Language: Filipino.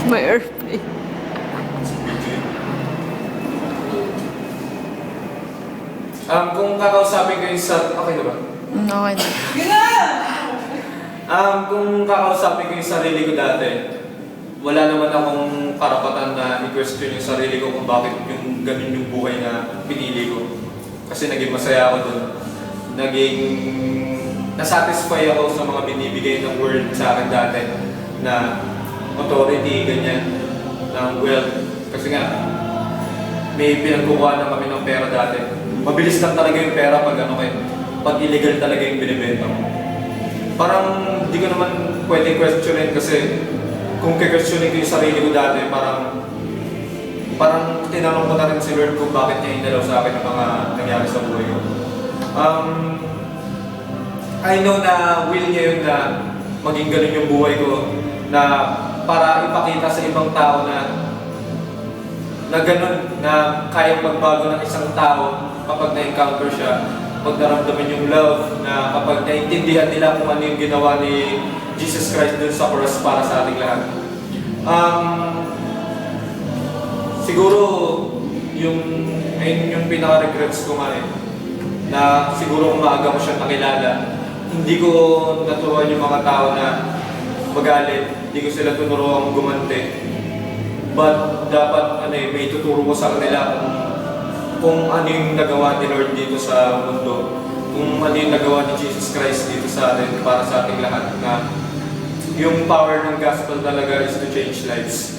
May airplane. Kung kakausapin kayo sa... Okay na ba? Okay na. Kung kakausapin ko yung sarili ko dati, wala naman akong karapatan na i-question yung sarili ko kung bakit yung ganun yung buhay na pinili ko. Kasi naging masaya ako dun. Nasatisfy ako sa mga binibigay ng world sa akin dati na authority, ganyan, ng wealth. Kasi nga, may pinagkukuha na kami ng pera dati. Mabilis lang talaga yung pera pag illegal talaga yung binibenta mo. Parang hindi ko naman pwede questionin kasi kung questionin ko yung sarili ko dati, parang tinanong ko na rin si Lord kung bakit niya inalaw sa akin yung mga nangyari sa buhay ko. I know na will niya yun na maging ganun yung buhay ko na para ipakita sa ibang tao na ganun, na kayang magbago ng isang tao kapag na-encounter siya, pag naramdaman yung love, na kapag naintindihan nila kung ano yung ginawa ni Jesus Christ dun sa cross para sa ating lahat. Siguro ayun yung pinaka-regrets ko nga na siguro kung maaga ko siya nakilala, hindi ko naturuan yung mga tao na magalit, hindi ko sila tunuruan gumante. But dapat may tuturo ko sa kanila kung ano yung nagawa ni Lord dito sa mundo, kung ano yung nagawa ni Jesus Christ dito sa atin para sa ating lahat, na yung power ng gospel talaga is to change lives.